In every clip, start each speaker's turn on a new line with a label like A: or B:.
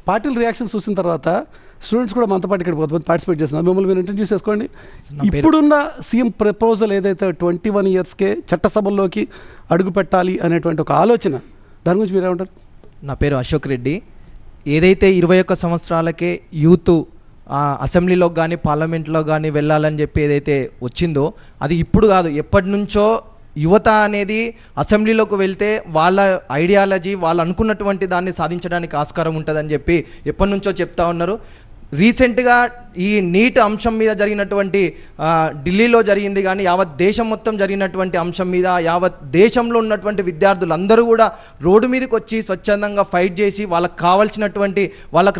A: పార్టీల రియాక్షన్స్ చూసిన తర్వాత స్టూడెంట్స్ కూడా మనతో పాటు ఇక్కడికి కొంతమంది పార్టిసిపేట్ చేస్తున్నారు. మిమ్మల్ని మీరు ఇంట్రడ్యూస్ చేసుకోండి. ఇప్పుడున్న సీఎం ప్రపోజల్ ఏదైతే 21 ఇయర్స్కే చట్టసభల్లోకి అడుగు పెట్టాలి అనేటువంటి ఒక ఆలోచన, దాని గురించి మీరేమంటారు?
B: నా పేరు అశోక్ రెడ్డి. ఏదైతే 21 సంవత్సరాలకే యూత్ అసెంబ్లీలోకి కానీ పార్లమెంట్లో కానీ వెళ్ళాలని చెప్పి ఏదైతే వచ్చిందో అది ఇప్పుడు కాదు, ఎప్పటి నుంచో యువత అనేది అసెంబ్లీలోకి వెళ్తే వాళ్ళ ఐడియాలజీ వాళ్ళు అనుకున్నటువంటి దాన్ని సాధించడానికి ఆస్కారం ఉంటుందని చెప్పి ఎప్పటి నుంచో చెప్తా ఉన్నారు. రీసెంట్గా ఈ నీట్ అంశం మీద జరిగినటువంటి ఢిల్లీలో జరిగింది కానీ యావత్ దేశం మొత్తం జరిగినటువంటి అంశం మీద యావత్ దేశంలో ఉన్నటువంటి విద్యార్థులందరూ కూడా రోడ్డు మీదకి వచ్చి స్వచ్ఛందంగా ఫైట్ చేసి వాళ్ళకు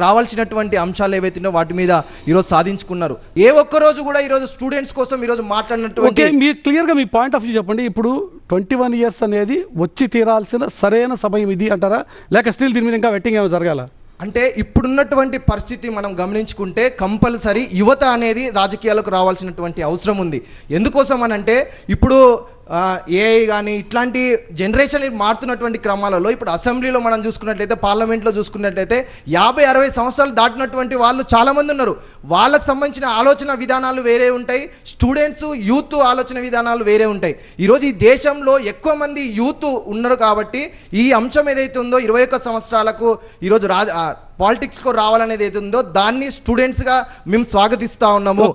B: రావాల్సినటువంటి అంశాలు ఏవైతున్నాయో వాటి మీద ఈరోజు సాధించుకున్నారు. ఏ ఒక్కరోజు కూడా ఈరోజు స్టూడెంట్స్ కోసం ఈరోజు మాట్లాడినటువంటి
A: మీరు క్లియర్గా మీ పాయింట్ ఆఫ్ వ్యూ చెప్పండి. ఇప్పుడు 21 ఇయర్స్ అనేది వచ్చి తీరాల్సిన సరైన సమయం ఇది అంటారా, లేక స్టిల్ దీని మీద ఇంకా వెట్టింగ్ ఏమైనా జరగాల?
B: అంటే ఇప్పుడున్నటువంటి పరిస్థితి మనం గమనించుకుంటే కంపల్సరీ యువత అనేది రాజకీయాలకు రావాల్సినటువంటి అవసరం ఉంది. ఎందుకోసం అని అంటే ఇప్పుడు ఏఐ కానీ ఇట్లాంటి జనరేషన్ మారుతున్నటువంటి క్రమాలలో ఇప్పుడు అసెంబ్లీలో మనం చూసుకున్నట్లయితే, పార్లమెంట్లో చూసుకున్నట్లయితే 50-60 సంవత్సరాలు దాటినటువంటి వాళ్ళు చాలామంది ఉన్నారు. వాళ్ళకు సంబంధించిన ఆలోచన విధానాలు వేరే ఉంటాయి, స్టూడెంట్స్ యూత్ ఆలోచన విధానాలు వేరే ఉంటాయి. ఈరోజు ఈ దేశంలో ఎక్కువ మంది యూత్ ఉన్నారు కాబట్టి ఈ అంశం ఏదైతే ఉందో 21 సంవత్సరాలకు ఈరోజు పాలిటిక్స్కు రావాలనేది ఏదైతే ఉందో దాన్ని స్టూడెంట్స్గా మేము స్వాగతిస్తూ ఉన్నాము.